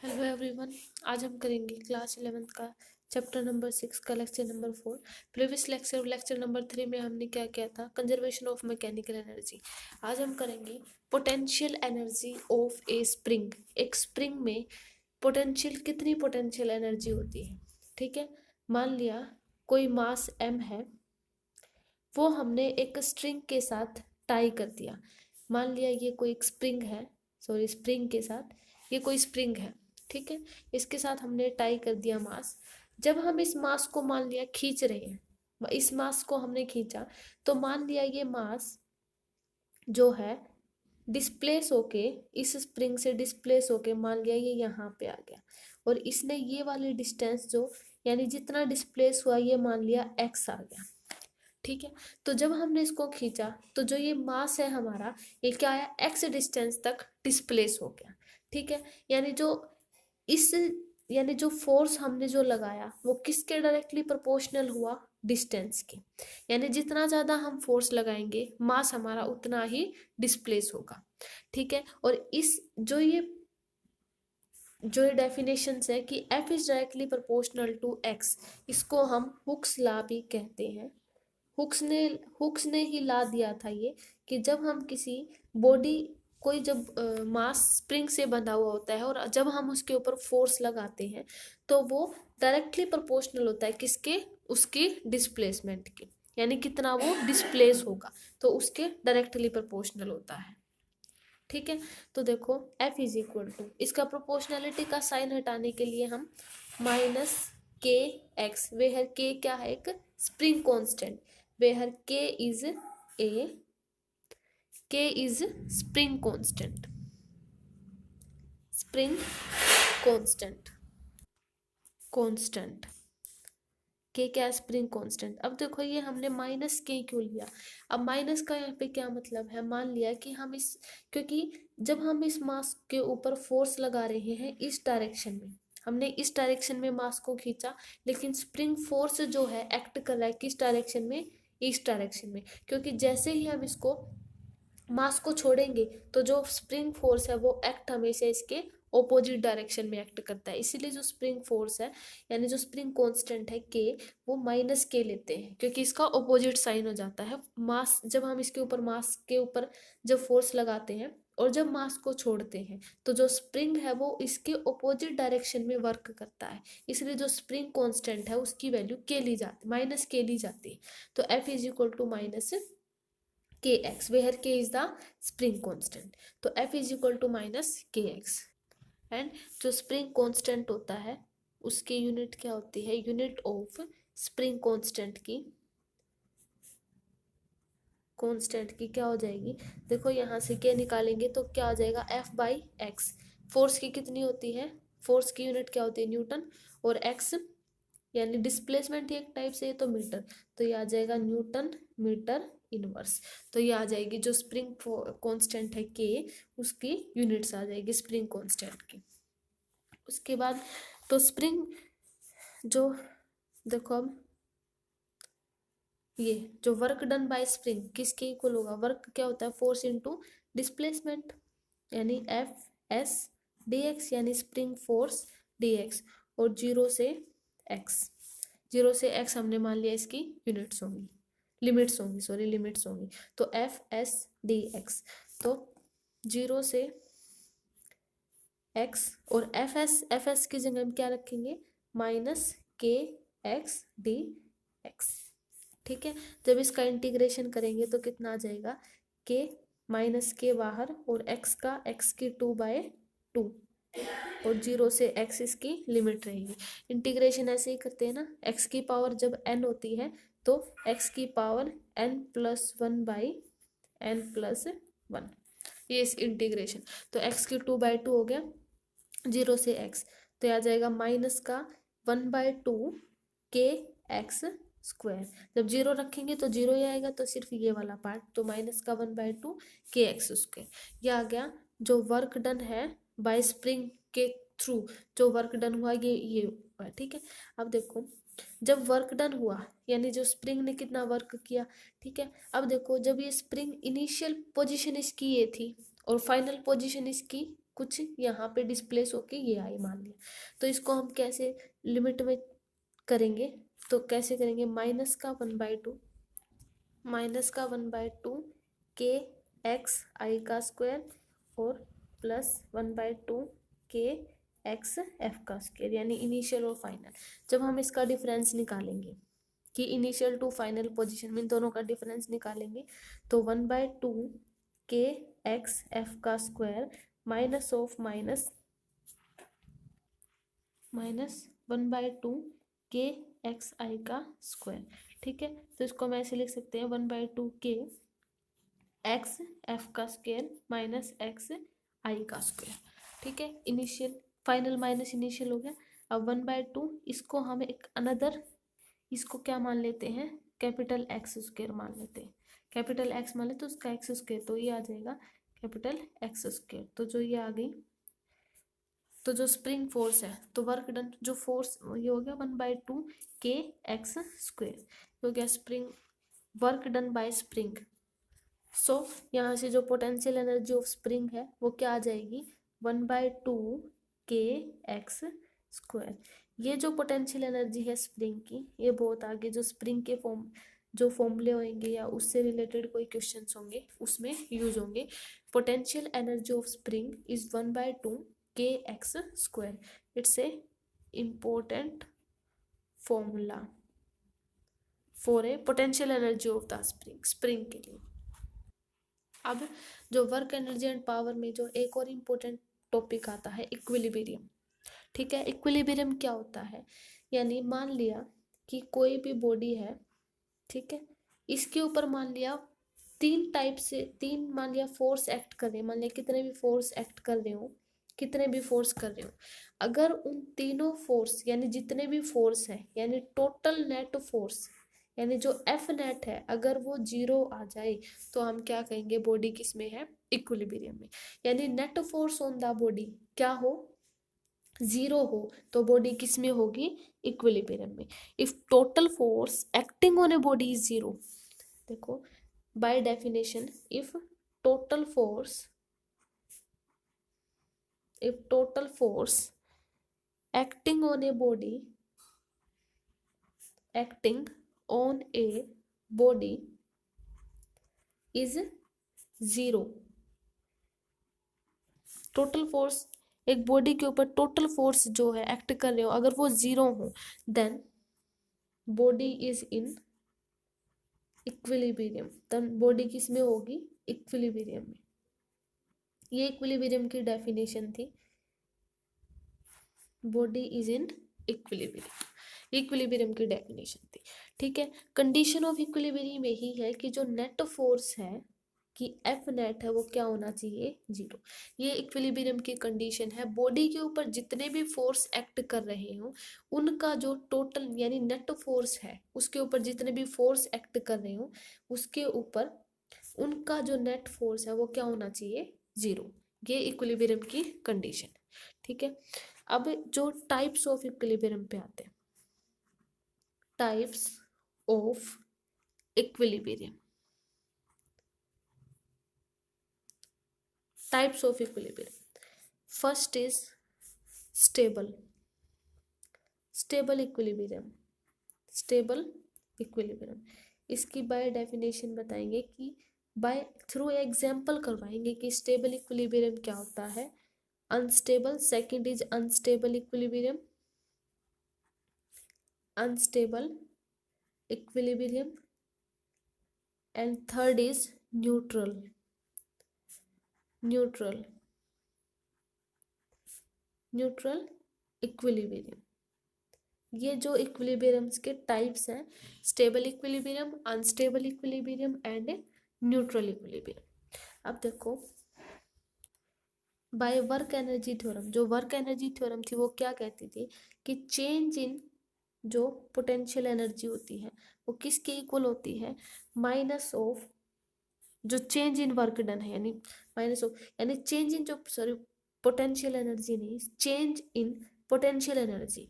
Hello everyone. आज हम करेंगे क्लास 11th का चैप्टर नंबर 6 का lecture number 4। Previous lecture number 3 में हमने क्या किया था, कंजर्वेशन ऑफ मैकेनिकल एनर्जी। आज हम करेंगे potential energy of A spring. एक स्प्रिंग में पोटेंशियल कितनी पोटेंशियल एनर्जी होती है। ठीक है, मान लिया कोई मास m है, वो हमने एक स्ट्रिंग के साथ टाई कर दिया। मान लिया ये कोई एक स्प्रिंग है, सॉरी स्प्रिंग के साथ ये कोई स्प्रिंग है। ठीक है, इसके साथ हमने टाई कर दिया मास। जब हम इस मास को मान लिया खींच रहे हैं, इस मास को हमने खींचा, तो मान लिया ये मास जो है डिस्प्लेस होके, इस स्प्रिंग से डिस्प्लेस होके मान लिया ये यहाँ पे आ गया, और इसने ये वाली डिस्टेंस जो यानी जितना डिस्प्लेस हुआ ये मान लिया x आ गया। ठीक है, तो जब हमने इसको खींचा तो जो ये मास है हमारा, ये क्या आया, x डिस्टेंस तक डिस्प्लेस हो गया। ठीक है, यानी जो इस यानी जो फोर्स हमने जो लगाया वो किसके डायरेक्टली प्रोपोर्शनल हुआ, डिस्टेंस के। यानी जितना ज़्यादा हम फोर्स लगाएंगे मास हमारा उतना ही डिस्प्लेस होगा। ठीक है, और इस जो ये डेफिनेशन है कि F is directly proportional to x, इसको हम हुक्स लॉ भी कहते हैं। हुक्स ने ही ला दिया था ये, कि जब हम किसी बॉडी कोई जब मास स्प्रिंग से बंधा हुआ होता है और जब हम उसके ऊपर फोर्स लगाते हैं तो वो डायरेक्टली प्रोपोर्शनल होता है किसके, उसकी डिस्प्लेसमेंट के। यानी कितना वो डिस्प्लेस होगा तो उसके डायरेक्टली प्रोपोर्शनल होता है। ठीक है, तो देखो F इज इक्वल टू, इसका प्रोपोर्शनलिटी का साइन हटाने के लिए हम माइनस के एक्स, वेयर के क्या है, एक स्प्रिंग कांस्टेंट, वेयर के is spring constant, spring constant के क्या, स्प्रिंग कांस्टेंट। अब देखो ये हमने माइनस के क्यों लिया। अब माइनस का यहाँ पे क्या मतलब है, मान लिया कि हम इस, क्योंकि जब हम इस मास के ऊपर फोर्स लगा रहे हैं इस डायरेक्शन में, हमने इस डायरेक्शन में मास को खींचा, लेकिन स्प्रिंग फोर्स जो है एक्ट कर रहा है किस डायरेक्शन में, इस डायरेक्शन में। क्योंकि जैसे ही हम इसको मास को छोड़ेंगे तो जो स्प्रिंग फोर्स है वो एक्ट हमेशा इसके ऑपोजिट डायरेक्शन में एक्ट करता है। इसीलिए जो स्प्रिंग फोर्स है यानी जो स्प्रिंग कांस्टेंट है के, वो माइनस के लेते हैं, क्योंकि इसका ऑपोजिट साइन हो जाता है। मास जब हम इसके ऊपर मास के ऊपर जब फोर्स लगाते हैं और जब मास को छोड़ते हैं तो जो स्प्रिंग है वो इसके ऑपोजिट डायरेक्शन में वर्क करता है। इसलिए जो स्प्रिंग कांस्टेंट है उसकी वैल्यू के ली जाती, माइनस के ली जाती है। तो F is equal to minus kx, where k is the spring constant, तो F is equal to minus kx। And जो स्प्रिंग कांस्टेंट होता है उसकी यूनिट क्या होती है, यूनिट ऑफ स्प्रिंग कांस्टेंट की क्या हो जाएगी, देखो यहाँ से k निकालेंगे तो क्या आ जाएगा, F बाई एक्स। फोर्स की कितनी होती है, फोर्स की यूनिट क्या होती है, न्यूटन, और x यानी डिस्प्लेसमेंट एक टाइप से, तो मीटर, तो ये आ जाएगा न्यूटन मीटर इनवर्स। तो ये आ जाएगी जो स्प्रिंग कांस्टेंट है के, उसकी यूनिट्स आ जाएगी स्प्रिंग कांस्टेंट की। उसके बाद तो स्प्रिंग जो, देखो अब ये जो वर्क डन बाय स्प्रिंग किसके इक्वल होगा, वर्क क्या होता है, फोर्स इनटू डिस्प्लेसमेंट, यानी F(s) dx, यानी स्प्रिंग फोर्स dx, और जीरो से x हमने मान लिया इसकी यूनिट्स होंगी, लिमिट्स होंगी, तो F(s) dx, तो जीरो से x, और Fs की जगह हम क्या रखेंगे, माइनस के एक्स डी एक्स। ठीक है, जब इसका इंटीग्रेशन करेंगे तो कितना आ जाएगा, के माइनस के बाहर, और x की 2/2, और जीरो से x इसकी लिमिट रहेगी। इंटीग्रेशन ऐसे ही करते हैं ना, x की पावर जब n होती है तो x की पावर n+1/n+1, ये इस इंटीग्रेशन, तो x की 2/2 हो गया, जीरो से x, तो आ जाएगा माइनस का 1/2 के एक्स स्क्वायर। जब जीरो रखेंगे तो जीरो ही आएगा, तो सिर्फ ये वाला पार्ट, तो माइनस का 1/2 के एक्स स्क्वायर। ये आ गया जो वर्क डन है बाय स्प्रिंग के थ्रू, जो वर्क डन हुआ ये हुआ। ठीक है, अब देखो जब वर्क डन हुआ यानी जो स्प्रिंग ने कितना वर्क किया। ठीक है, अब देखो जब ये स्प्रिंग इनिशियल पोजीशन इसकी ये थी और फाइनल पोजीशन इसकी कुछ यहाँ पे डिस्प्लेस होके ये आई मान लिया। तो इसको हम कैसे लिमिट में करेंगे, तो कैसे करेंगे, -1/2 के एक्स आई का स्क्वायर और +1/2 के एक्स एफ का स्क्वायर, यानी इनिशियल और फाइनल। जब हम इसका डिफरेंस निकालेंगे कि इनिशियल टू फाइनल पोजीशन में दोनों का डिफरेंस निकालेंगे, तो 1/2 के एक्स एफ का स्क्वायर -1/2 के एक्स आई का स्क्वायर। ठीक है, तो इसको हम ऐसे लिख सकते हैं 1/2 के एक्स एफ का स्क्वायर माइनस एक्स आई का स्क्वायर। ठीक है, इनिशियल फाइनल माइनस इनिशियल हो गया। अब 1/2 इसको हम एक अनदर, इसको क्या मान लेते हैं, कैपिटल एक्स स्क्वायर मान लेते हैं। कैपिटल एक्स मान लेते तो उसका एक्स स्क्वायर, तो ये आ जाएगा कैपिटल एक्स स्क्वायर। तो जो ये आ गई, तो जो स्प्रिंग फोर्स है, तो वर्क डन जो फोर्स ये हो गया 1/2 के एक्स स्क्वायर हो गया spring, work done by spring. So यहाँ से जो पोटेंशियल एनर्जी ऑफ स्प्रिंग है वो क्या आ जाएगी, 1/2 के एक्स स्क्वायर। ये जो पोटेंशियल एनर्जी है स्प्रिंग की, ये बहुत आगे जो स्प्रिंग के जो फॉर्मूले होंगे या उससे रिलेटेड कोई क्वेश्चंस होंगे उसमें यूज होंगे। Potential energy of spring is 1/2 के x square. It's a important formula for a potential energy of the spring के लिए। अब जो वर्क एनर्जी एंड पावर में जो एक और इम्पोर्टेंट टॉपिक आता है, इक्विलिब्रियम। ठीक है, इक्विलिब्रियम क्या होता है, यानी मान लिया कि कोई भी बॉडी है, ठीक है, इसके ऊपर मान लिया तीन मान लिया फोर्स एक्ट कर रहे हैं, मान लिया कितने भी फोर्स एक्ट कर रहे हो, कितने भी फोर्स कर रहे हो, अगर उन तीनों फोर्स यानी जितने भी फोर्स है, यानी टोटल नेट फोर्स, यानी जो एफ नेट है, अगर वो 0 आ जाए तो हम क्या कहेंगे, बॉडी किस में है, इक्विलिब्रियम में। यानी net force on the body क्या हो, 0 हो, तो बॉडी किस में होगी, इक्विलिब्रियम में। If total force acting on a body is 0, देखो by definition if total force acting on a body is 0, total force एक बॉडी के ऊपर टोटल फोर्स जो है एक्ट कर रहे हो, अगर वो 0 हो, then body is in equilibrium, then body किस में होगी, इक्विलिब्रियम में। ये इक्विलिब्रियम की डेफिनेशन थी, बॉडी इज इन इक्विलिब्रियम की डेफिनेशन थी। ठीक है, कंडीशन ऑफ इक्विलिब्रियम यही है कि जो नेट फोर्स है कि एफ नेट है वो क्या होना चाहिए, 0। ये इक्विलिब्रियम की कंडीशन है। बॉडी के ऊपर जितने भी फोर्स एक्ट कर रहे हो उनका जो टोटल यानी नेट फोर्स है, उसके ऊपर जितने भी फोर्स एक्ट कर रहे हो उसके ऊपर उनका जो नेट फोर्स है वो क्या होना चाहिए, 0। ये इक्विलिब्रियम की कंडीशन। ठीक है, अब जो टाइप्स ऑफ इक्विलिब्रियम पे आते हैं, types of equilibrium. Types of equilibrium, first is stable equilibrium. इसकी बाय डेफिनेशन बताएंगे कि बाय थ्रू एग्जाम्पल करवाएंगे कि स्टेबल इक्विलिब्रियम क्या होता है। Unstable, second is unstable equilibrium and third is neutral equilibrium. ये जो इक्विलिब्रियम्स के टाइप्स हैं, stable equilibrium, unstable equilibrium and neutral equilibrium. अब देखो बाय वर्क एनर्जी थ्योरम, जो वर्क एनर्जी थ्योरम थी वो क्या कहती थी कि चेंज इन जो पोटेंशियल एनर्जी होती है वो किसके इक्वल होती है, माइनस ऑफ जो चेंज इन वर्क डन है, यानी माइनस ऑफ यानी चेंज इन जो सॉरी पोटेंशियल एनर्जी नहीं, change in potential energy,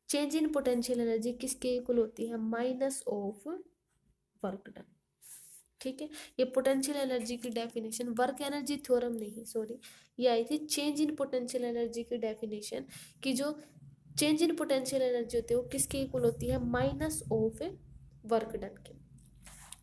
change in potential energy किसके इक्वल होती है, माइनस ऑफ वर्क डन। ठीक है, ये पोटेंशियल एनर्जी की डेफिनेशन, वर्क एनर्जी थ्योरम नहीं, सॉरी, ये आई थी चेंज इन पोटेंशियल एनर्जी की डेफिनेशन, कि जो चेंज इन पोटेंशियल एनर्जी होती है वो किसके इक्वल होती है, माइनस ऑफ वर्क डन के।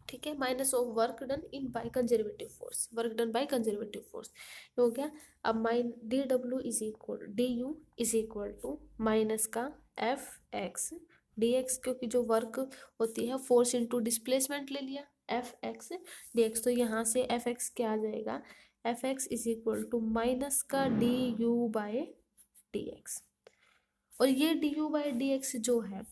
ठीक है, minus of work done in by conservative force, work done by conservative force हो गया। अब minus D W is equal D U is equal to minus का एफ एक्स डी एक्स, क्योंकि जो work होती है फोर्स इंटू डिस्प्लेसमेंट ले लिया, एफ एक्स डी एक्स, तो यहाँ से एफ एक्स क्या आ जाएगा, f x is equal to minus का D you by D x. और ये d u by D x जो है,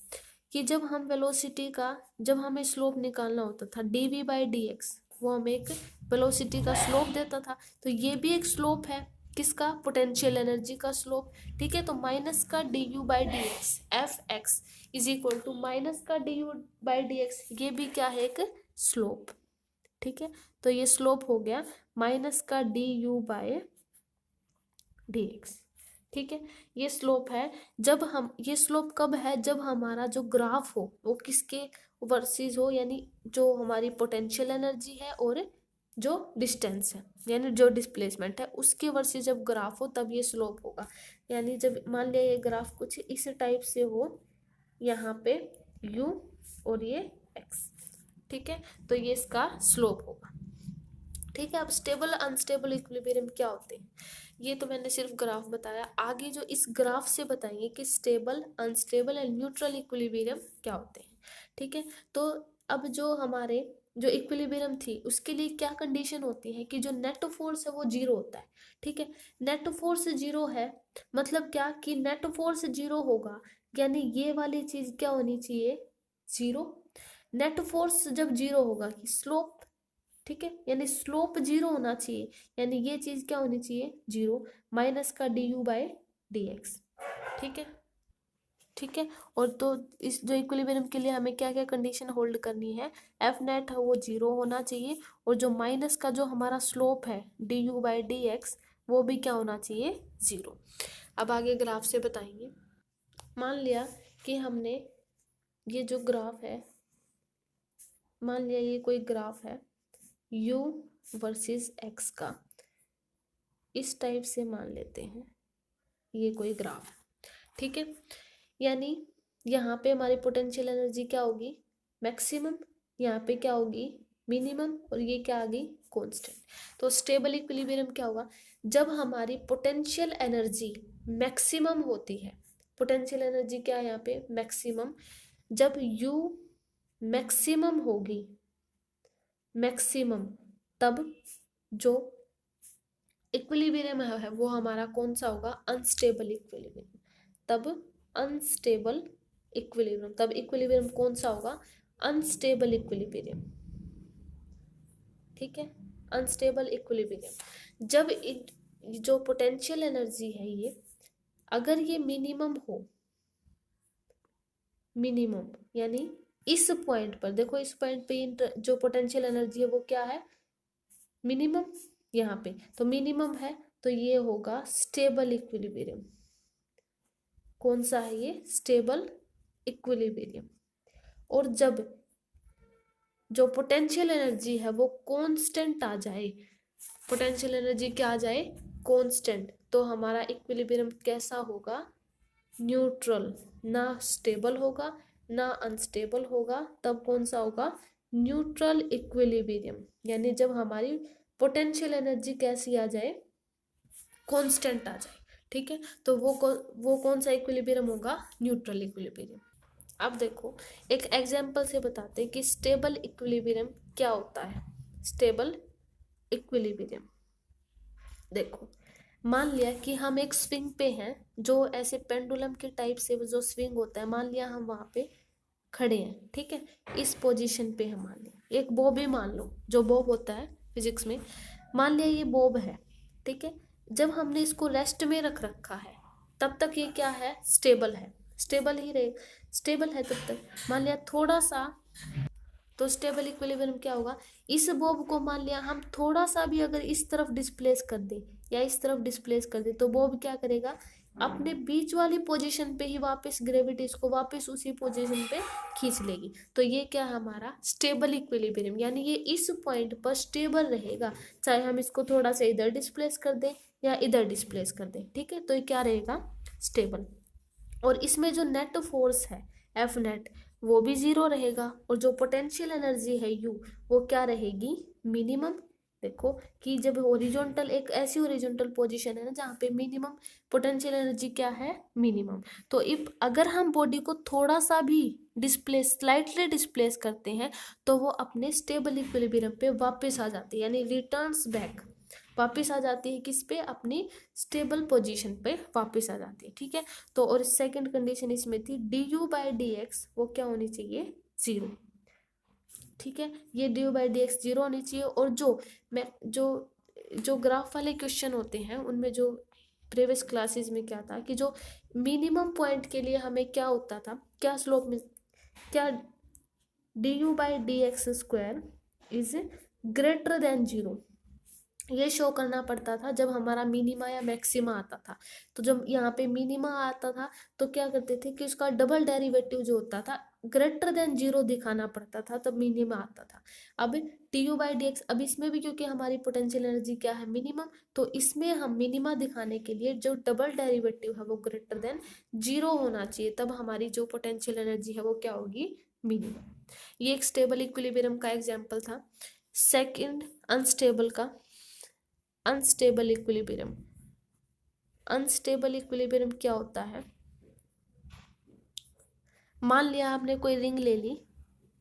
कि जब हम वेलोसिटी का, जब हमें स्लोप निकालना होता था D V by D X, वो हमें एक वेलोसिटी का स्लोप देता था, तो ये भी एक स्लोप है किसका, पोटेंशियल एनर्जी का स्लोप। ठीक है, तो माइनस का D u by D x f x is equal to minus का D u by D x, ये भी क्या है, एक स्लोप। ठीक है, तो ये स्लोप हो गया माइनस का D you by D X. ठीक है, ये स्लोप है, जब हम, ये स्लोप कब है, जब हमारा जो ग्राफ हो वो किसके वर्सेस हो, यानी जो हमारी पोटेंशियल एनर्जी है और जो डिस्टेंस है यानी जो डिस्प्लेसमेंट है उसके वर्सेस जब ग्राफ हो तब ये स्लोप होगा। यानी जब मान लिया ये ग्राफ कुछ इस टाइप से हो, यहाँ पे u और ये x, ठीक है, तो ये इसका स्लोप होगा। ठीक है, अब स्टेबल अनस्टेबल इक्विलिब्रियम क्या होते हैं, ये तो मैंने सिर्फ ग्राफ बताया, आगे जो इस ग्राफ से बताएंगे कि stable unstable and neutral equilibrium क्या होते हैं। ठीक है, तो अब जो हमारे जो इक्विलिब्रियम थी उसके लिए क्या कंडीशन होती है कि जो नेट फोर्स है वो जीरो होता है। ठीक है, नेट फोर्स जीरो है मतलब क्या, कि नेट फोर्स जीरो होगा, यानी ये वाली चीज क्या होनी चाहिए, जीरो। नेट फोर्स जब जीरो होगा कि स्लोप, ठीक है, यानी स्लोप जीरो होना चाहिए, यानी ये चीज क्या होनी चाहिए, जीरो, माइनस का D you by D X. ठीक है, ठीक है, और तो इस जो इक्विलिब्रियम के लिए हमें क्या क्या कंडीशन होल्ड करनी है, एफ नेट है वो जीरो होना चाहिए, और जो माइनस का जो हमारा स्लोप है D u by D X वो भी क्या होना चाहिए, जीरो। अब आगे ग्राफ से बताएंगे, मान लिया कि हमने ये जो ग्राफ है, मान लिया ये कोई ग्राफ है u वर्सेस x का, इस टाइप से मान लेते हैं ये कोई ग्राफ है। ठीक है, यानी यहाँ पे हमारी पोटेंशियल एनर्जी क्या होगी, मैक्सिमम, यहाँ पे क्या होगी, मिनिमम, और ये क्या आ गई, कांस्टेंट। तो स्टेबल इक्विलिब्रियम क्या होगा, जब हमारी पोटेंशियल एनर्जी मैक्सिमम होती है, पोटेंशियल एनर्जी क्या है यहाँ पे, मैक्सिमम, जब u मैक्सिमम होगी, मैक्सिमम, तब जो इक्विलिब्रियम है वो हमारा कौन सा होगा, अनस्टेबल इक्विलिब्रियम। तब अनस्टेबल इक्विलिब्रियम, तब इक्विलिब्रियम कौन सा होगा, अनस्टेबल इक्विलिब्रियम। ठीक है, अनस्टेबल इक्विलिब्रियम जब जो पोटेंशियल एनर्जी है ये, अगर ये मिनिमम हो, मिनिमम यानी इस पॉइंट पर देखो, इस पॉइंट पे जो पोटेंशियल एनर्जी है वो क्या है, मिनिमम, यहाँ पे तो मिनिमम है, तो ये होगा स्टेबल इक्विलिब्रियम। कौन सा है ये, स्टेबल इक्विलिब्रियम। और जब जो पोटेंशियल एनर्जी है वो कांस्टेंट आ जाए, पोटेंशियल एनर्जी क्या आ जाए, कांस्टेंट, तो हमारा इक्विलिब्रियम कैसा होगा, न्यूट्रल, ना स्टेबल होगा ना अनस्टेबल होगा, तब कौन सा होगा, न्यूट्रल इक्विलिब्रियम। यानी जब हमारी पोटेंशियल एनर्जी कैसी आ जाए, कांस्टेंट आ जाए। ठीक है, तो वो कौन सा इक्विलिब्रियम होगा, न्यूट्रल इक्विलिब्रियम। अब देखो एक एग्जांपल से बताते हैं कि स्टेबल इक्विलिब्रियम क्या होता है। स्टेबल इक्विलिब्रियम देखो, मान लिया कि हम एक स्विंग पे हैं, जो ऐसे पेंडुलम के टाइप से जो स्विंग होता है, मान लिया हम वहां पे खड़े हैं। ठीक है, इस पोजीशन पे हम, मान लिया एक बॉब ही मान लो, जो बॉब होता है फिजिक्स में, मान लिया ये बॉब है। ठीक है, जब हमने इसको रेस्ट में रख रखा है तब तक ये क्या है, स्टेबल है, स्टेबल ही रहे, स्टेबल है तब तक। मान लिया थोड़ा सा, तो स्टेबल इक्विलिब्रियम क्या होगा, इस बॉब को मान लिया हम थोड़ा सा भी अगर इस तरफ डिस्प्लेस कर दे या इस तरफ डिस्प्लेस कर दे, तो बॉब क्या करेगा, अपने बीच वाली पोजीशन पे ही वापस ग्रेविटी इसको वापस उसी पोजीशन पे खींच लेगी। तो ये क्या है हमारा स्टेबल इक्विलिब्रियम, यानी ये इस पॉइंट पर स्टेबल रहेगा, चाहे हम इसको थोड़ा सा इधर डिस्प्लेस कर दें या इधर डिस्प्लेस कर दें। ठीक है, तो ये क्या रहेगा स्टेबल। और इसमें जो नेट फोर्स है एफ नेट वो भी जीरो रहेगा, और जो पोटेंशियल एनर्जी है यू वो क्या रहेगी मिनिमम। देखो कि जब हॉरिजॉन्टल एक ऐसी हॉरिजॉन्टल पोजीशन है ना जहाँ पे मिनिमम पोटेंशियल एनर्जी क्या है मिनिमम, तो इफ अगर हम बॉडी को थोड़ा सा भी डिस्प्लेस स्लाइटली डिस्प्लेस करते हैं तो वो अपने स्टेबल इक्विलिब्रियम पे वापस आ जाती है, यानी रिटर्न्स बैक, वापस आ जाती है किस पे अपनी स्टेबल पोजीशन पे वापस आ जाती है। ठीक है, तो और सेकंड कंडीशन इसमें थी D u by D X वो क्या होनी चाहिए जीरो। ठीक है, ये d u by D x zero होनी चाहिए। और मैं जो ग्राफ वाले क्वेश्चन होते हैं उनमें जो प्रीवियस क्लासेस में क्या था कि जो मिनिमम पॉइंट के लिए हमें क्या होता था, क्या स्लोप में क्या D u by D x square is greater than zero, ये शो करना पड़ता था जब हमारा मिनिमा या मैक्सिमा आता था। तो जब यहाँ पे मिनिमा आता था तो क्या करते थे कि उसका डबल डेरिवेटिव जो होता था ग्रेटर देन जीरो दिखाना पड़ता था, तब मिनिमा आता था। अब T U by D x, अब इसमें भी क्योंकि हमारी पोटेंशियल एनर्जी क्या है मिनिमम, तो इसमें हम मिनिमा दिखाने के लिए जो डबल डेरिवेटिव है वो ग्रेटर देन जीरो होना चाहिए, तब हमारी जो पोटेंशियल एनर्जी है वो क्या होगी मिनिमम। ये एक स्टेबल इक्विलिब्रियम का एग्जाम्पल था। सेकेंड अनस्टेबल का, अनस्टेबल इक्विलिब्रियम। अनस्टेबल इक्विलिब्रियम क्या होता है, मान लिया आपने कोई रिंग ले ली,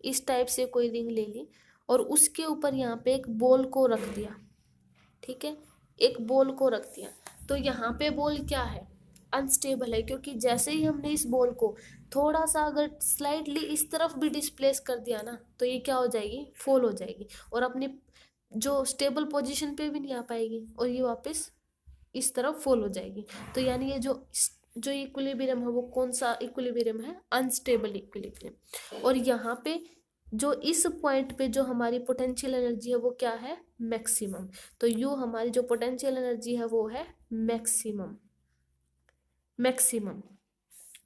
इस टाइप से कोई रिंग ले ली और उसके ऊपर यहाँ पे एक बॉल को रख दिया। ठीक है, एक बॉल को रख दिया, तो यहाँ पे बॉल क्या है अनस्टेबल है, क्योंकि जैसे ही हमने इस बॉल को थोड़ा सा अगर स्लाइटली इस तरफ भी डिस्प्लेस कर दिया ना तो ये क्या हो जाएगी फॉल हो जाएगी, और अपनी जो स्टेबल पोजीशन पे भी नहीं आ पाएगी और ये वापस इस तरफ फॉल हो जाएगी। तो यानी ये जो इक्विलिब्रियम है वो कौन सा इक्विलिब्रियम है अनस्टेबल इक्विलिब्रियम। और यहाँ पे जो इस पॉइंट पे जो हमारी पोटेंशियल एनर्जी है वो क्या है मैक्सिमम, तो यू हमारी जो पोटेंशियल एनर्जी है वो है मैक्सिमम, मैक्सिमम।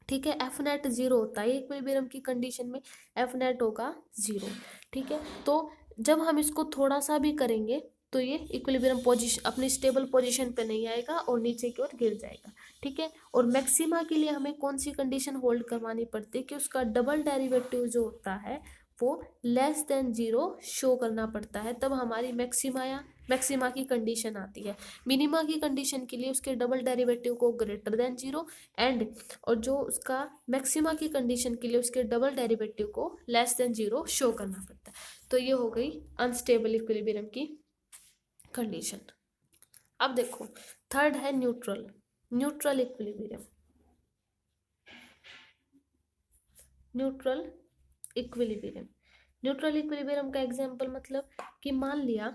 ठीक है, एफ नेट जीरो होता है इक्विलिब्रियम की कंडीशन में, एफ नेट होगा जीरो। ठीक है, तो जब हम इसको थोड़ा सा भी करेंगे तो ये इक्विलिब्रियम पोजीशन अपनी स्टेबल पोजीशन पे नहीं आएगा और नीचे की ओर गिर जाएगा। ठीक है, और मैक्सिमा के लिए हमें कौन सी कंडीशन होल्ड करवानी पड़ती है कि उसका डबल डेरिवेटिव जो होता है वो लेस देन जीरो शो करना पड़ता है, तब हमारी मैक्सिमा की कंडीशन आती है। मिनिमा की कंडीशन के लिए उसके डबल डेरिवेटिव को ग्रेटर देन जीरो एंड, और जो उसका मैक्सिमा की कंडीशन के लिए उसके डबल डेरिवेटिव को लेस देन जीरो शो करना पड़ता है। तो ये हो गई अनस्टेबल इक्विलिब्रियम की कंडीशन। अब देखो थर्ड है neutral, neutral equilibrium. Neutral equilibrium, neutral equilibrium का एग्जांपल मतलब कि मान लिया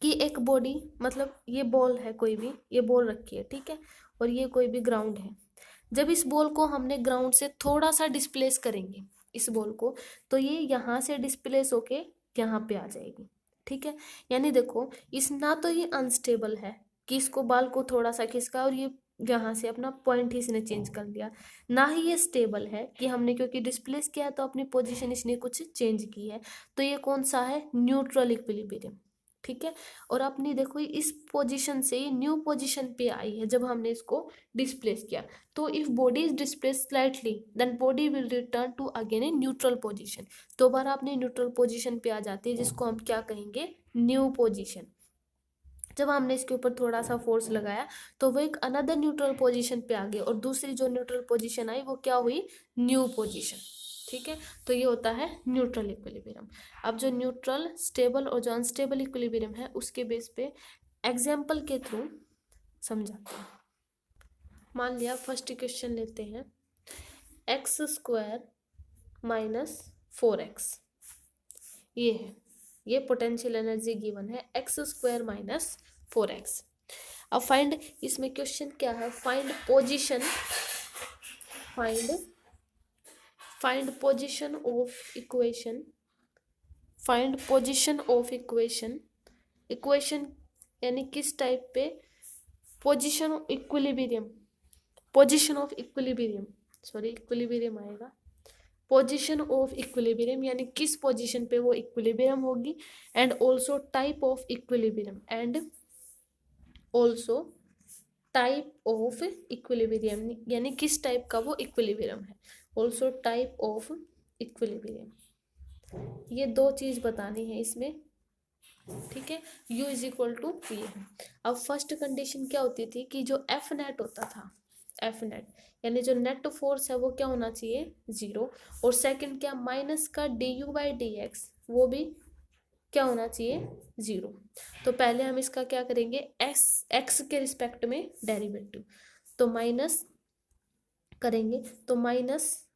कि एक बॉडी, मतलब ये बॉल है कोई भी, ये बॉल रखी है ठीक है, और ये कोई भी ग्राउंड है। जब इस बॉल को हमने ग्राउंड से थोड़ा सा डिस्प्लेस करेंगे इस बॉल को, तो ये यहाँ से डिस्प्लेस होके यहाँ पे आ जाएगी। ठीक है, यानी देखो इस ना तो ये अनस्टेबल है कि इसको बाल को थोड़ा सा खिसका और ये यहाँ से अपना पॉइंट ही इसने चेंज कर लिया, ना ही ये स्टेबल है कि हमने क्योंकि डिस्प्लेस किया है तो अपनी पोजीशन इसने कुछ चेंज की है। तो ये कौन सा है न्यूट्रल इक्विलिब्रियम। ठीक है, और अपनी देखो इस पोजीशन से न्यू पोजीशन पे आई है जब हमने इसको डिस्प्लेस किया। तो if body is displace slightly then body will return to again a neutral position, दोबारा अपनी न्यूट्रल पोजीशन पे आ जाती है, जिसको हम क्या कहेंगे न्यू पोजीशन। जब हमने इसके ऊपर थोड़ा सा फोर्स लगाया तो वो एक अनदर न्यूट्रल पोजीशन पे आ गई, और दूसरी जो न्यूट्रल पोजीशन आई वो क्या हुई न्यू पोजीशन। ठीक है, तो ये होता है न्यूट्रल इक्विलिब्रियम। अब जो न्यूट्रल, स्टेबल और जो अनस्टेबल इक्विलिब्रियम है उसके बेस पे एग्जाम्पल के थ्रू समझाते हैं। मान लिया फर्स्ट क्वेश्चन लेते हैं, एक्स स्क्वायर माइनस 4x, ये है, ये पोटेंशियल एनर्जी गिवन है एक्स स्क्वायर माइनस 4x। अब फाइंड, इसमें क्वेश्चन क्या है find position, find position of equation, find position of equation, equation यानी किस टाइप पे position of equilibrium, position of equilibrium, sorry equilibrium आएगा, पोजीशन ऑफ इक्विलिब्रियम यानी किस पोजीशन पे वो इक्विलिब्रियम होगी, and also type of equilibrium, and also type of equilibrium यानी किस टाइप का वो इक्विलिब्रियम है, ऑल्सो टाइप ऑफ इक्विलिब्रियम, ये दो चीज बतानी है इसमें, ठीक है। U इज इक्वल टू ये है। अब फर्स्ट कंडीशन क्या होती थी कि जो एफ नेट होता था, एफ नेट यानी जो नेट फोर्स है वो क्या होना चाहिए, जीरो, और सेकंड क्या, माइनस का du/dx वो भी क्या होना चाहिए, जीरो। तो पहले हम इसका क्या करेंगे, एक्स के रिस्पेक्ट में डेरिवेटिव, तो माइनस करेंगे, तो minus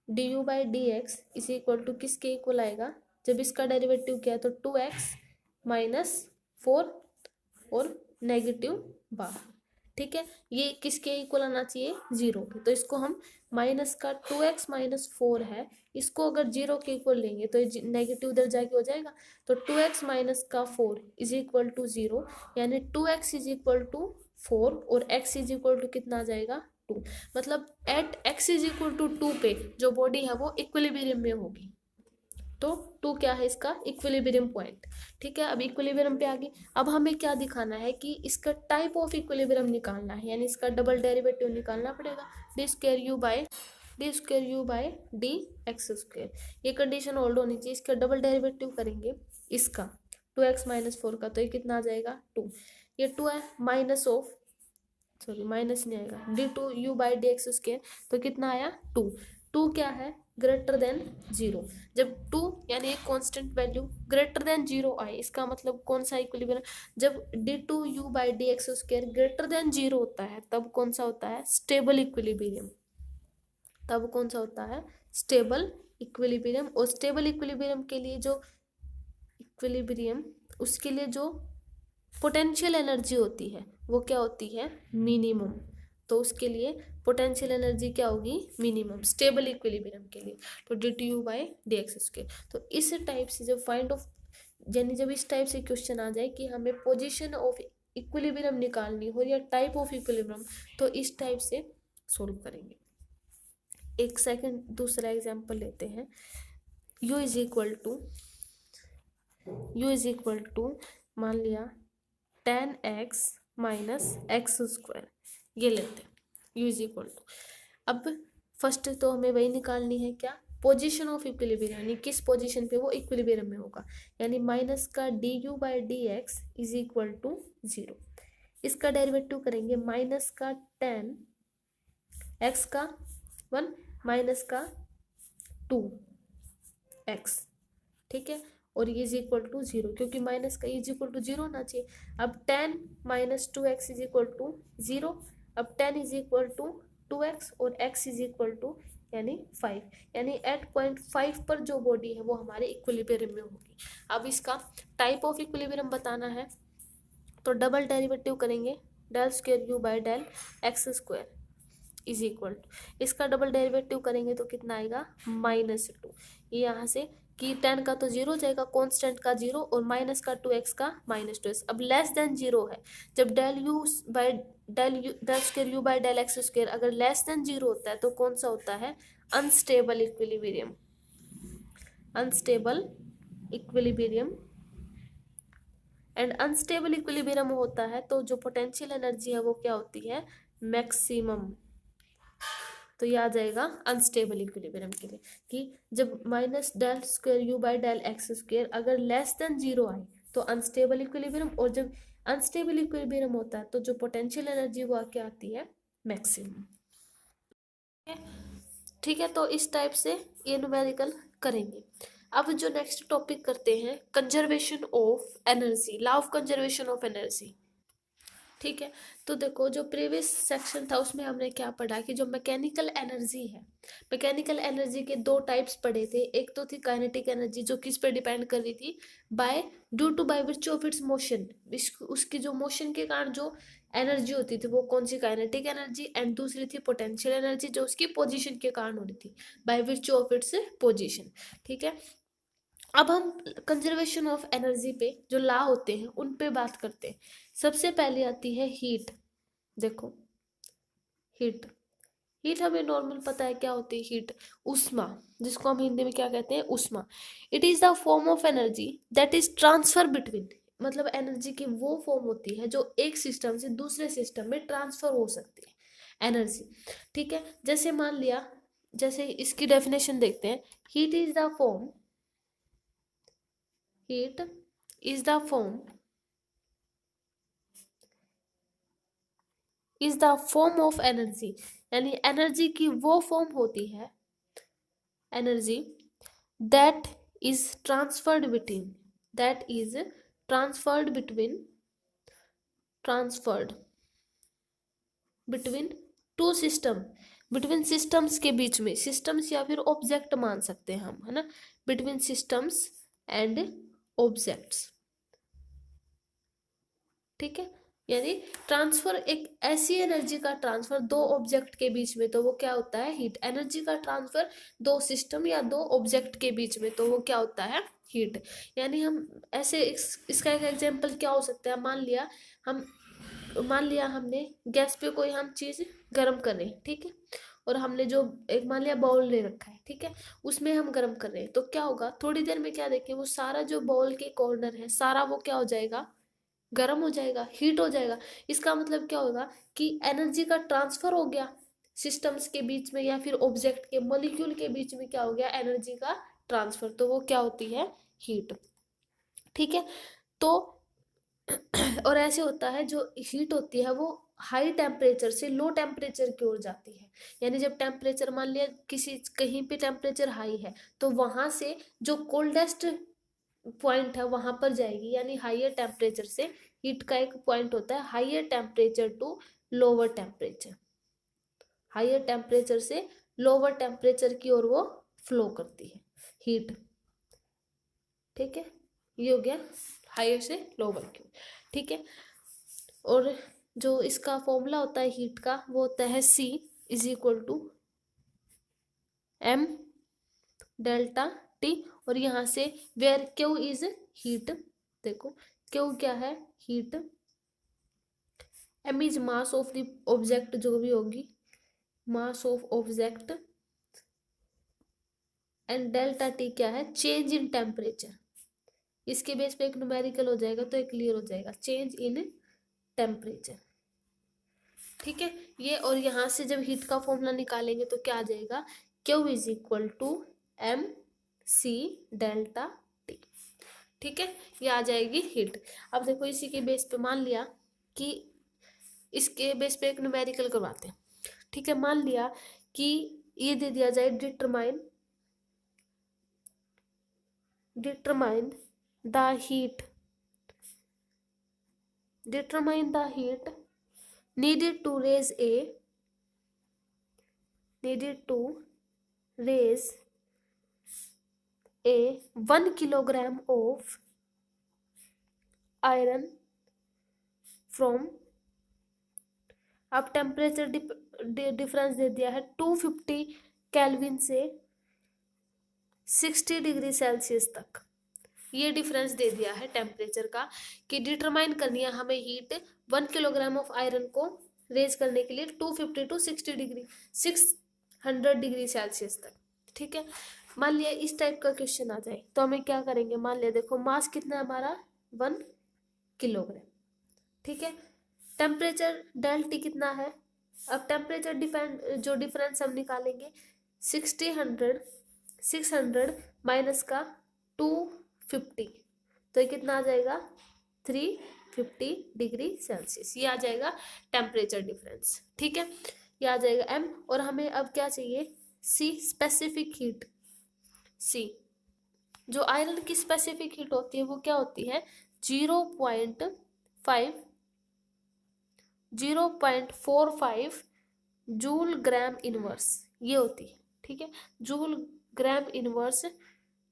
du/dx is equal to किसके इक्वल आएगा, जब इसका डेरिवेटिव किया तो 2x माइनस 4 और नेगेटिव बाहर, ठीक है। ये किसके इक्वल आना चाहिए, जीरो के, तो इसको हम माइनस का 2x माइनस 4 है, इसको अगर जीरो के इक्वल लेंगे तो नेगेटिव उधर जाके हो जाएगा, तो 2x माइनस का 4 इज इक्वल टू जीरो, यानी 2x इज इक्वल टू 4 और x इज इक्वल टू कितना आ जाएगा, 2, मतलब at x is equal to 2 पे जो बॉडी है वो इक्विलिब्रियम में होगी, तो 2 क्या है इसका इक्विलिब्रियम पॉइंट, ठीक है। अब इक्विलिब्रियम पे आ गई, अब हमें क्या दिखाना है कि इसका टाइप ऑफ इक्विलिब्रियम निकालना है, यानी इसका डबल डेरिवेटिव निकालना पड़ेगा, d² ये कंडीशन होल्ड होनी चाहिए, इसका डबल डेरिवेटिव करेंगे इसका 2x माइनस 4 का, तो ये कितना आ जाएगा 2, ये 2 है, माइनस ऑफ, सॉरी माइनस नहीं आएगा, d2u/dx², तो कितना आया 2, 2 क्या है ग्रेटर देन जीरो, जब 2 यानी एक constant value greater than zero आए, इसका मतलब कौन सा इक्विलिब्रियम, जब d2u/dx² ग्रेटर देन जीरो होता है तब कौन सा होता है, स्टेबल इक्विलिब्रियम, तब कौन सा होता है, स्टेबल इक्विलिब्रियम। और स्टेबल इक्विलिब्रियम के लिए जो इक्विलिब्रियम, उसके लिए जो पोटेंशियल एनर्जी होती है वो क्या होती है, मिनिमम, तो उसके लिए पोटेंशियल एनर्जी क्या होगी, मिनिमम, स्टेबल इक्विलिब्रियम के लिए, तो d2u/dx²। तो इस टाइप से जब फाइंड ऑफ, यानी जब इस टाइप से क्वेश्चन आ जाए कि हमें पोजीशन ऑफ इक्विलिब्रियम निकालनी हो या टाइप ऑफ इक्विलिब्रियम, तो इस टाइप से सोल्व करेंगे। एक सेकंड दूसरा एग्जांपल लेते हैं, u इज इक्वल टू मान लिया 10x माइनस x², ये लेते हैं u इज इक्वल टू, अब फर्स्ट तो हमें वही निकालनी है क्या, पोजीशन ऑफ इक्विलिब्रियम, यानी किस पोजीशन पे वो इक्विलिब्रियम में होगा, यानी माइनस का du/dx is equal to zero, इसका डेरिवेटिव करेंगे माइनस का 10 x का 1 माइनस का 2x, ठीक है, और ये इज इक्वल टू जीरो, क्योंकि माइनस का इज इक्वल टू जीरो होना चाहिए। अब 10 minus 2x is equal to zero, अब 10 इज इक्वल टू 2x और x इज इक्वल टू यानी 5, यानी एट पॉइंट 5 पर जो बॉडी है वो हमारे इक्विलिब्रियम में होगी। अब इसका टाइप ऑफ इक्विलिब्रियम बताना है, तो डबल डेरिवेटिव करेंगे del²u/del x² is equal to, इसका डबल डेरिवेटिव करेंगे तो कितना आएगा -2, ये यहाँ से कि 10 का तो जीरो जाएगा, कांस्टेंट का जीरो, और माइनस का 2x का -2x, अब लेस देन जीरो है, जब del²u/del x² अगर लेस देन जीरो होता है तो कौन सा होता है, unstable equilibrium, unstable equilibrium, and unstable equilibrium होता है तो जो पोटेंशियल एनर्जी है वो क्या होती है, मैक्सिमम, तो ये आ जाएगा अनस्टेबल इक्विलिब्रियम के लिए कि जब -del²u/del x² अगर लेस देन जीरो आए तो अनस्टेबल इक्विलिब्रियम, और जब अनस्टेबल इक्विलिब्रियम होता है तो जो पोटेंशियल एनर्जी वो क्या आती है, मैक्सिमम, ठीक है। तो इस टाइप से ये न्यूमेरिकल करेंगे। अब जो नेक्स्ट टॉपिक करते हैं, conservation of energy, law of conservation of energy, ठीक है। तो देखो जो प्रीवियस सेक्शन था उसमें हमने क्या पढ़ा कि जो मैकेनिकल एनर्जी है, मैकेनिकल एनर्जी के दो टाइप्स पढ़े थे, एक तो थी काइनेटिक एनर्जी जो किस पे डिपेंड कर रही थी, by which of its motion, उसकी जो मोशन के कारण जो एनर्जी होती थी वो कौन सी, काइनेटिक एनर्जी, एंड दूसरी थी पोटेंशियल एनर्जी जो उसकी पोजीशन के कारण हो रही थी, by which of its position, ठीक है। अब हम कंजर्वेशन ऑफ एनर्जी पे जो लॉ होते हैं उन पे बात करते हैं। सबसे पहले आती है हीट, देखो हीट। हीट हमें नॉर्मल पता है क्या होती है हीट, ऊष्मा, जिसको हम हिंदी में क्या कहते हैं, ऊष्मा। It is the form of energy that is transfer between, मतलब एनर्जी की वो फॉर्म होती है जो एक सिस्टम से दूसरे सिस्टम में ट्रांसफर हो सकती है, एनर्जी। ठीक है, जैसे मान लिया, जैसे इसकी डेफिनेशन देखते हैं, heat is the form, heat is the form, is the form of energy, यानी एनर्जी की वो फॉर्म होती है, energy that is transferred between, that is transferred between, transferred between two system, between systems के बीच में, systems या फिर object मान सकते हैं हम, है ना, बिटवीन सिस्टम्स एंड ऑब्जेक्ट्स। ठीक है, यानी ट्रांसफर, एक ऐसी एनर्जी का ट्रांसफर दो ऑब्जेक्ट के बीच में, तो वो क्या होता है, हीट। एनर्जी का ट्रांसफर दो सिस्टम या दो ऑब्जेक्ट के बीच में, तो वो क्या होता है, हीट। यानी हम ऐसे इसका एक एग्जांपल क्या हो सकता है, मान लिया हमने गैस पे कोई हम चीज गर्म कर रहे हैं, ठीक है, और हमने जो एक मान लिया बाउल ले रखा है, ठीक है, उसमें हम गर्म कर रहे हैं, तो क्या होगा, थोड़ी देर में क्या देखें, वो सारा जो बाउल के कॉर्नर है सारा वो क्या हो जाएगा, गर्म हो जाएगा, हीट हो जाएगा। इसका मतलब क्या होगा कि एनर्जी का ट्रांसफर हो गया सिस्टम्स के बीच में या फिर ऑब्जेक्ट के, मॉलिक्यूल के बीच में क्या हो गया, एनर्जी का ट्रांसफर, तो वो क्या होती है, हीट। ठीक है, तो और ऐसे होता है, जो हीट होती है वो हाई टेम्परेचर से लो टेम्परेचर की ओर जाती है, यानी जब टेम्परेचर मान लिया किसी कहीं पे टेम्परेचर हाई है, तो वहां से जो कोल्डेस्ट पॉइंट है वहां पर जाएगी, यानी हाइयर टेम्परेचर से, हीट का एक पॉइंट होता है higher temperature to lower temperature, higher temperature से लोअर टेम्परेचर की ओर वो फ्लो करती है, हीट। ठीक है, ये हो गया हाइयर से लोअर की। ठीक है, और जो इसका फॉर्मूला होता है हीट का, वो होता है C is equal to M delta T, और यहाँ से वेयर Q इज हीट, देखो Q क्या है, heat, M is mass of the object, जो भी होगी mass of object, and delta T क्या है, चेंज इन टेम्परेचर। इसके बेस पे एक न्यूमेरिकल हो जाएगा तो एक क्लियर हो जाएगा, चेंज इन टेम्परेचर। ठीक है, ये, और यहाँ से जब हीट का फॉर्मूला निकालेंगे तो क्या आ जाएगा, Q is equal to M C delta T। ठीक है, ये आ जाएगी हीट। अब देखो इसी के बेस पे मान लिया कि इसके बेस पे एक न्यूमेरिकल करवाते हैं। ठीक है, मान लिया कि ये दे दिया जाए, determine the heat, determine the heat needed to raise a 1 kilogram of iron from, अब टेम्परेचर डिफरेंस दे दिया है 250 केल्विन से 60 डिग्री सेल्सियस तक, ये डिफरेंस दे दिया है टेम्परेचर का, कि डिटरमाइन करनी है हमें हीट 1 किलोग्राम ऑफ आयरन को रेज करने के लिए 250 टू 60 डिग्री 600 डिग्री सेल्सियस तक। ठीक है, मान लिया इस टाइप का क्वेश्चन आ जाए तो हमें क्या करेंगे, मान लिया देखो मास कितना है हमारा 1 किलोग्राम। ठीक है, टेम्परेचर डेल टी कितना है, अब टेम्परेचर डिपेंड, जो डिफरेंस हम निकालेंगे 600 माइनस का 250, तो ये कितना आ जाएगा 350 डिग्री सेल्सियस, ये आ जाएगा टेम्परेचर डिफरेंस। ठीक है, ये आ जाएगा M, और हमें अब क्या चाहिए, C स्पेसिफिक हीट। C, जो आयरन की स्पेसिफिक हीट होती है वो क्या होती है, 0.45 जूल ग्राम इनवर्स, ये होती है। ठीक है, जूल ग्राम इनवर्स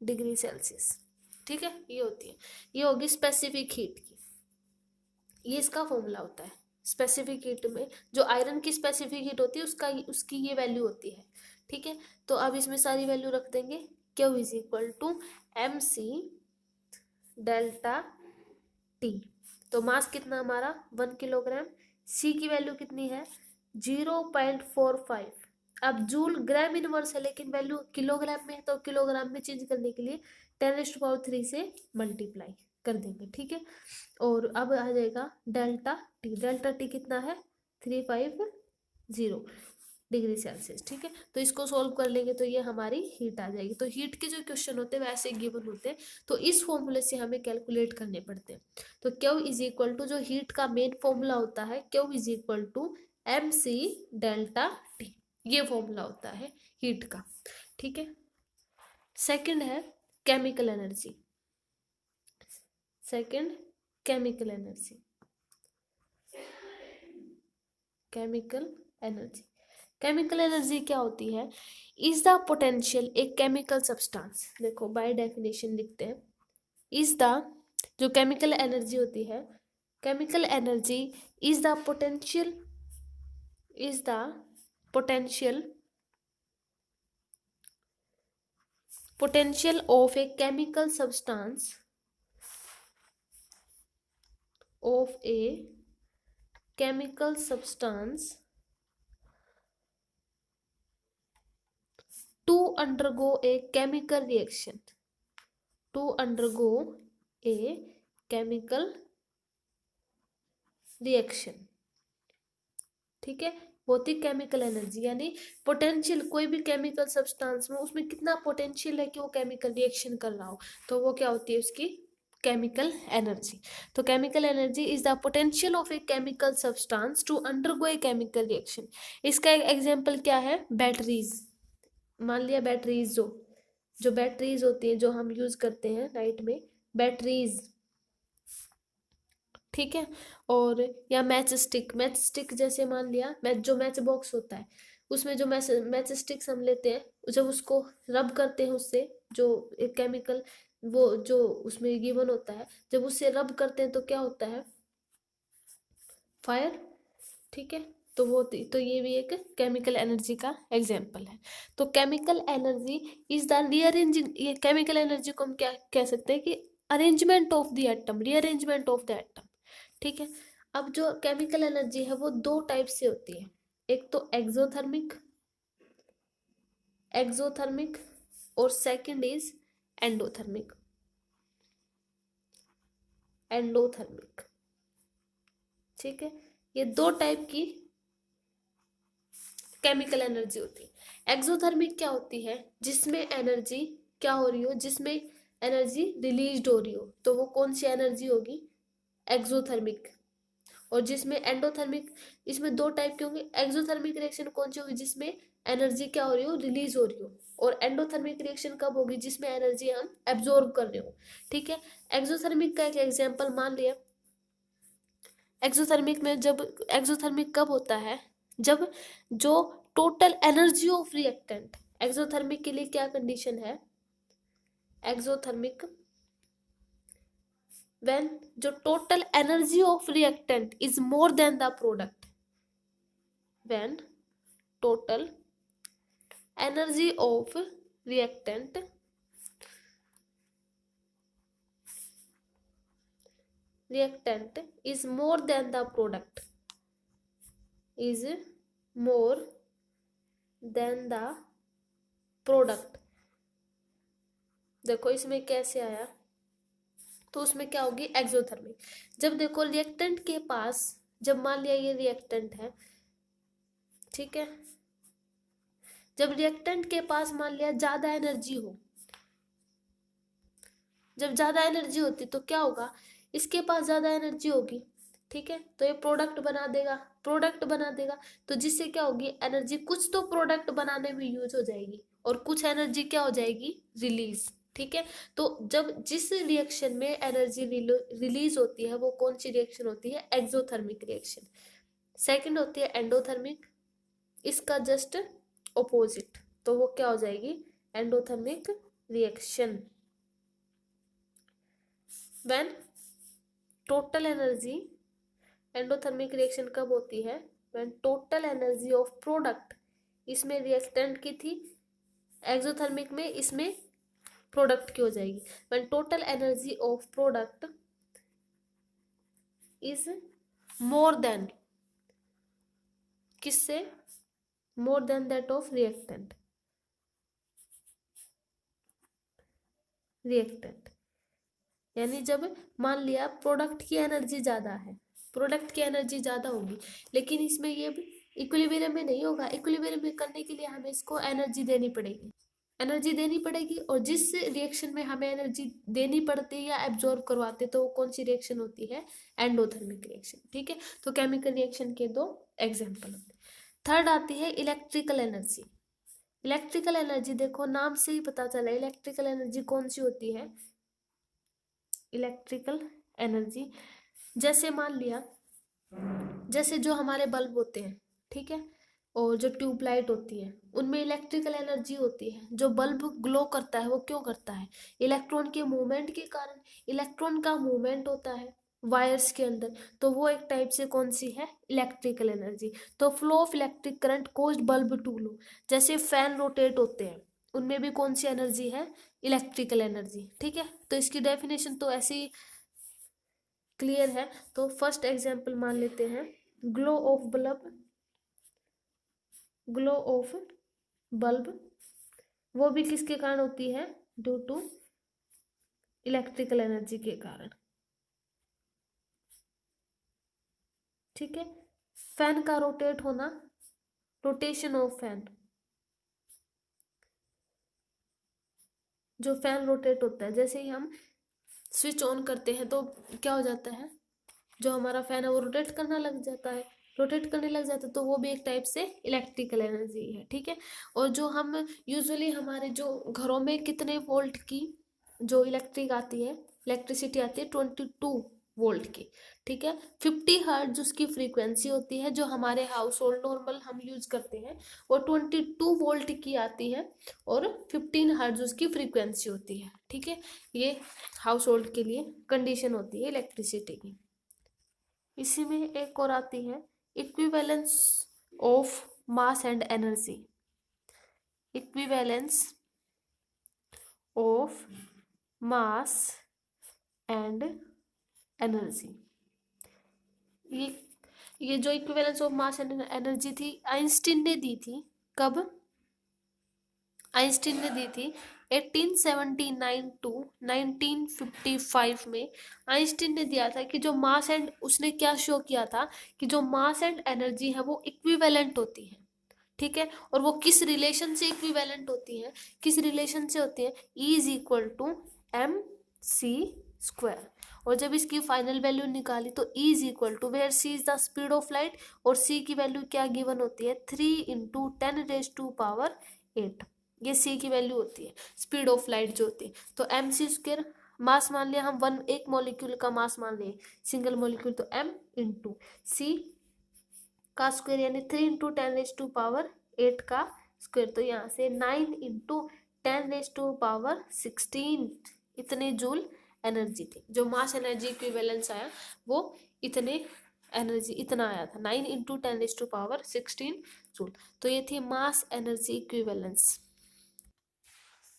डिग्री सेल्सियस। ठीक है, ये होती है, ये होगी स्पेसिफिक हीट की, ये इसका फॉर्मूला होता है। स्पेसिफिक हीट में जो आयरन की स्पेसिफिक हीट होती है उसकी ये वैल्यू होती है। ठीक है, तो अब इसमें सारी वैल्यू रख देंगे, Q is equal to MC delta T, तो मास कितना हमारा 1 किलोग्राम, C की वैल्यू कितनी है 0.45। अब जूल ग्राम इनवर्स है लेकिन वैल्यू किलोग्राम में है, तो किलोग्राम में चेंज करने के लिए 10⁻³ से मल्टीप्लाई कर देंगे, ठीक है। और अब आ जाएगा डेल्टा टी। डेल्टा टी कितना है? 350 डिग्री सेल्सियस, ठीक है। तो इसको सोल्व कर लेंगे तो ये हमारी हीट आ जाएगी। तो हीट के जो क्वेश्चन होते हैं वैसे गिवन होते हैं, तो इस फॉर्मूले से हमें कैलकुलेट करने पड़ते हैं। तो क्यू इज इक्वल टू, जो हीट का मेन फॉर्मूला होता है, Q is equal to MC delta T, ये फॉर्मूला होता है हीट का, ठीक है। सेकंड है chemical energy. Second chemical energy. Chemical energy, chemical energy क्या होती है? Is the potential a chemical substance. देखो बाय डेफिनेशन लिखते हैं, इज द, जो केमिकल एनर्जी होती है, chemical energy is the potential, is the potential, potential of a chemical substance, of a chemical substance to undergo a chemical reaction, to undergo a chemical reaction, ठीक है। होती chemical energy, यानी potential, कोई भी chemical substance में उसमें कितना potential है कि वो केमिकल रिएक्शन कर रहा हो, तो वो क्या होती है उसकी केमिकल एनर्जी। तो chemical energy is the potential of a chemical substance to undergo a chemical reaction. इसका एक एग्जांपल क्या है? बैटरीज। मान लिया बैटरीज, जो बैटरीज होती है जो हम यूज करते हैं नाइट में, बैटरीज, ठीक है। और या मैच स्टिक, मैच स्टिक जैसे मान लिया जो मैच बॉक्स होता है उसमें जो मैच स्टिक्स हम लेते हैं, जब उसको रब करते हैं उससे, जो एक केमिकल वो जो उसमें गिवन होता है, जब उससे रब करते हैं तो क्या होता है? फायर, ठीक है। तो वो, तो ये भी एक केमिकल एनर्जी का एग्जाम्पल है। तो chemical energy is the rearranging, ये केमिकल एनर्जी को हम क्या कह सकते हैं कि arrangement of the atom, rearrangement of the atom, ठीक है। अब जो केमिकल एनर्जी है वो दो टाइप से होती है, एक तो एक्सोथर्मिक, एक्सोथर्मिक, और सेकंड इज एंडोथर्मिक, एंडोथर्मिक, ठीक है। ये दो टाइप की केमिकल एनर्जी होती है। एक्सोथर्मिक क्या होती है? जिसमें एनर्जी क्या हो रही हो, जिसमें एनर्जी रिलीज हो रही हो, तो वो कौन सी एनर्जी होगी? एक्सोथर्मिक। और जिसमें एंडोथर्मिक, इसमें दो टाइप के होंगे। एक्सोथर्मिक रिएक्शन कौन सी होगी? जिसमें एनर्जी क्या हो रही हो? रिलीज हो रही हो। और एंडोथर्मिक रिएक्शन कब होगी? जिसमें एनर्जी हम एब्जॉर्ब कर रहे हो, ठीक है। एक्सोथर्मिक का एक एग्जांपल मान लिया, एक्सोथर्मिक में, जब एक्सोथर्मिक कब होता है? जब जो total energy of reactant, exothermic के लिए क्या कंडीशन है? एक्सोथर्मिक व्हेन जो total energy of reactant is more then the product, when total energy of reactant is more than the product, is more than the product। देखो इसमें कैसे आया, तो उसमें क्या होगी? एक्सोथर्मिक। जब देखो रिएक्टेंट के पास, जब मान लिया ये रिएक्टेंट है, ठीक है, जब रिएक्टेंट के पास मान लिया ज्यादा एनर्जी हो, जब ज्यादा एनर्जी होती तो क्या होगा? इसके पास ज्यादा एनर्जी होगी, ठीक है, तो ये प्रोडक्ट बना देगा, प्रोडक्ट बना देगा। तो जिससे क्या होगी? एनर्जी कुछ तो प्रोडक्ट बनाने में यूज हो जाएगी और कुछ एनर्जी क्या हो जाएगी? रिलीज, ठीक है। तो जब जिस रिएक्शन में एनर्जी रिलीज होती है वो कौन सी रिएक्शन होती है? Exothermic reaction. सेकंड होती है एंडोथर्मिक, इसका जस्ट ऑपोजिट, तो वो क्या हो जाएगी? Endothermic reaction. When total energy, endothermic reaction कब होती है? When total energy of product, इसमें रिएक्टेंट की थी, एक्सोथर्मिक में इसमें प्रोडक्ट की हो जाएगी। When total energy of product is more than किससे? More than that of reactant. Reactant यानी जब मान लिया प्रोडक्ट की एनर्जी ज़्यादा है, प्रोडक्ट की एनर्जी ज़्यादा होगी, लेकिन इसमें ये इक्विलिब्रियम में नहीं होगा। इक्विलिब्रियम में करने के लिए हमें इसको एनर्जी देनी पड़ेगी, एनर्जी देनी पड़ेगी। और जिस रिएक्शन में हमें एनर्जी देनी पड़ती है या एब्जॉर्ब करवाते तो वो कौन सी रिएक्शन होती है? Endothermic reaction. ठीक है, तो केमिकल रिएक्शन के दो एग्जाम्पल होते हैं। थर्ड आती है इलेक्ट्रिकल एनर्जी। इलेक्ट्रिकल एनर्जी देखो नाम से ही पता चला, इलेक्ट्रिकल एनर्जी कौन सी होती है? इलेक्ट्रिकल एनर्जी जैसे मान लिया, जैसे जो हमारे बल्ब होते हैं, ठीक है, और जो ट्यूबलाइट होती है उनमें इलेक्ट्रिकल एनर्जी होती है। जो बल्ब ग्लो करता है वो क्यों करता है? इलेक्ट्रॉन के मूवमेंट के कारण। इलेक्ट्रॉन का मूवमेंट होता है वायर्स के अंदर, तो वो एक टाइप से कौन सी है? Electrical energy. तो flow of electric current caused bulb to glow. जैसे फैन रोटेट होते हैं उनमें भी कौन सी एनर्जी है? Electrical energy. ठीक है, तो इसकी डेफिनेशन तो ऐसी क्लियर है। तो फर्स्ट एग्जांपल मान लेते हैं, glow of bulb, glow of bulb वो भी किसके कारण होती है? ड्यू टू इलेक्ट्रिकल एनर्जी के कारण। ठीक है, फैन का रोटेट होना, रोटेशन ऑफ फैन, जो फैन रोटेट होता है, जैसे ही हम स्विच ऑन करते हैं तो क्या हो जाता है? जो हमारा फैन है वो रोटेट करना लग जाता है, रोटेट करने लग जाता है, तो वो भी एक टाइप से इलेक्ट्रिकल एनर्जी है। ठीक है, और जो हम यूजुअली हमारे जो घरों में कितने वोल्ट की जो इलेक्ट्रिक आती है, इलेक्ट्रिसिटी आती है 22 वोल्ट की। ठीक है, 50 हर्ट्ज उसकी फ्रीक्वेंसी होती है, जो हमारे हाउस होल्ड नॉर्मल हम यूज करते हैं वो 22 वोल्ट की आती है, और 15 हर्ट्ज उसकी फ्रीक्वेंसी होती है। ठीक है, ये हाउस होल्ड के लिए कंडीशन होती है इलेक्ट्रिसिटी की। इसी में एक और आती है equivalence of mass and energy. Equivalence of mass and energy, ये जो equivalence of mass and energy थी आइंस्टीन ने दी थी। कब? आइंस्टीन ने दी थी 1879 टू 1955 में। आइंस्टीन ने दिया था कि जो मास एंड, उसने क्या शो किया था कि जो मास एंड एनर्जी है वो इक्विवेलेंट होती है। ठीक है, और वो किस रिलेशन से इक्विवेलेंट होती है? किस रिलेशन से होती है? E is equal to mc square. और जब इसकी फाइनल वैल्यू निकाली तो E is equal to, where c is the speed of light और c की वैल्यू क्या गिवन होती है? 3 इंटू 10⁻⁸। ये c की वैल्यू होती है, स्पीड ऑफ लाइट जो होती है। तो mc स्क्वायर, मास मान लिया हम वन, एक मॉलिक्यूल का मास मान लिया सिंगल मॉलिक्यूल, तो m इंटू c का स्क्वायर यानी 3 इंटू 10⁻⁸ का स्क्वायर। तो यहाँ से 9 इंटू 10⁻16 इतने जूल एनर्जी थी। जो मास एनर्जी इक्विवेलेंस आया वो इतने एनर्जी इतना आया था, 9 इंटू 10⁻16 जूल। तो ये थी मास एनर्जी इक्विवेलेंस।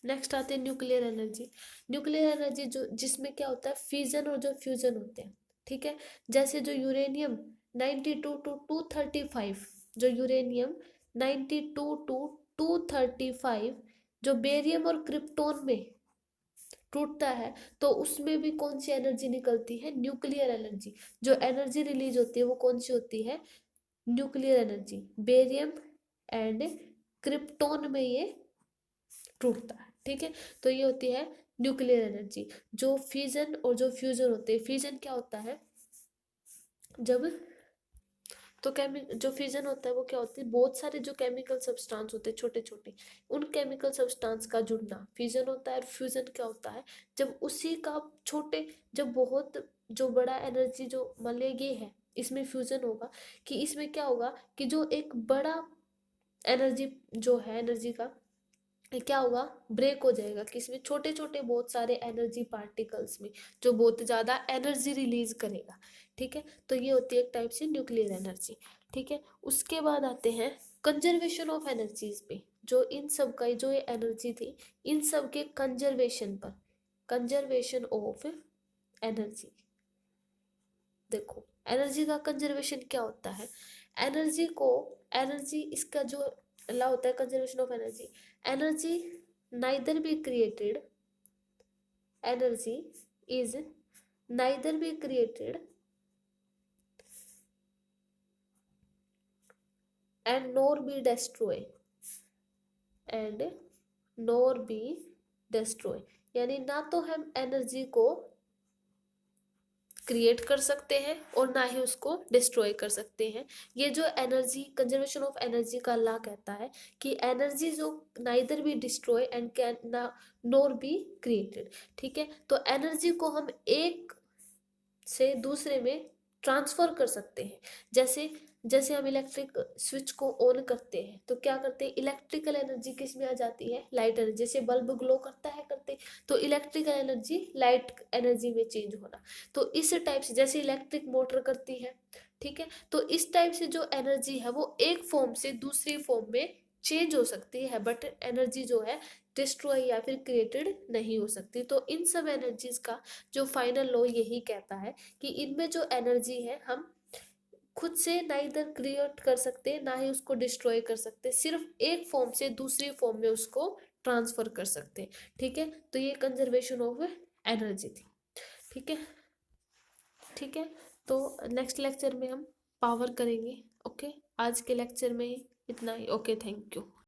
नेक्स्ट आते हैं न्यूक्लियर एनर्जी। न्यूक्लियर एनर्जी जो जिसमें क्या होता है? फिजन और जो फ्यूजन होते हैं। ठीक है, जैसे जो यूरेनियम 92 टू 235, जो यूरेनियम 92 टू 235 जो बेरियम और क्रिप्टॉन में टूटता है तो उसमें भी कौन सी एनर्जी निकलती है? Nuclear energy. जो एनर्जी रिलीज होती है वो कौन सी होती है? Nuclear energy. Barium and krypton में ये टूटता है। ठीक है, तो ये होती है न्यूक्लियर एनर्जी। जो फिजन और जो फ्यूजन होते हैं, फिजन क्या होता है? जब तो जो फिजन होता है वो क्या होता है? बहुत सारे जो केमिकल सब्सटेंस होते हैं छोटे छोटे, उन केमिकल सब्सटेंस का जुड़ना फिजन होता है। और फ्यूजन क्या होता है? जब उसी का छोटे, जब बहुत जो बड़ा एनर्जी जो मान लिया ये है, इसमें फ्यूजन होगा कि इसमें क्या होगा कि जो एक बड़ा एनर्जी जो है, एनर्जी का क्या होगा? ब्रेक हो जाएगा कि इसमें छोटे छोटे बहुत सारे एनर्जी पार्टिकल्स में, जो बहुत ज़्यादा एनर्जी रिलीज करेगा। ठीक है, तो ये होती है एक टाइप से न्यूक्लियर एनर्जी। ठीक है, उसके बाद आते हैं कंजर्वेशन ऑफ एनर्जीज पे। जो इन सब का जो ये एनर्जी थी, इन सब के कंजर्वेशन पर, कंजर्वेशन ऑफ एनर्जी। देखो एनर्जी का कंजर्वेशन क्या होता है? एनर्जी को एनर्जी, इसका जो लॉ होता है conservation of energy, energy neither be created, energy is neither be created and nor be destroy, and nor be destroy, यानी ना तो हम एनर्जी को क्रिएट कर सकते हैं और ना ही उसको डिस्ट्रॉय कर सकते हैं। ये जो एनर्जी, कंजर्वेशन ऑफ एनर्जी का लॉ कहता है कि एनर्जी जो neither be destroy and can ना नोर बी क्रिएटेड। ठीक है, तो एनर्जी को हम एक से दूसरे में ट्रांसफर कर सकते हैं। जैसे जैसे हम इलेक्ट्रिक स्विच को ऑन करते हैं तो क्या करते हैं, इलेक्ट्रिकल एनर्जी किस में आ जाती है, लाइट एनर्जी। जैसे बल्ब ग्लो करता है करते, तो इलेक्ट्रिकल एनर्जी लाइट एनर्जी में चेंज होना। तो इस टाइप से जैसे इलेक्ट्रिक मोटर करती है, ठीक है, तो इस टाइप से जो एनर्जी है वो एक फॉर्म से दूसरी फॉर्म में चेंज हो सकती है, बट एनर्जी जो है डिस्ट्रॉय या फिर क्रिएटेड नहीं हो सकती। तो इन सब एनर्जीज का जो फाइनल लॉ यही कहता है कि इनमें जो एनर्जी है हम खुद से ना इधर क्रिएट कर सकते ना ही उसको डिस्ट्रॉय कर सकते, सिर्फ एक फॉर्म से दूसरी फॉर्म में उसको ट्रांसफर कर सकते। ठीक है, तो ये कंजर्वेशन ऑफ एनर्जी थी। ठीक है, ठीक है, तो नेक्स्ट लेक्चर में हम पावर करेंगे। ओके, आज के लेक्चर में इतना ही। Okay, thank you.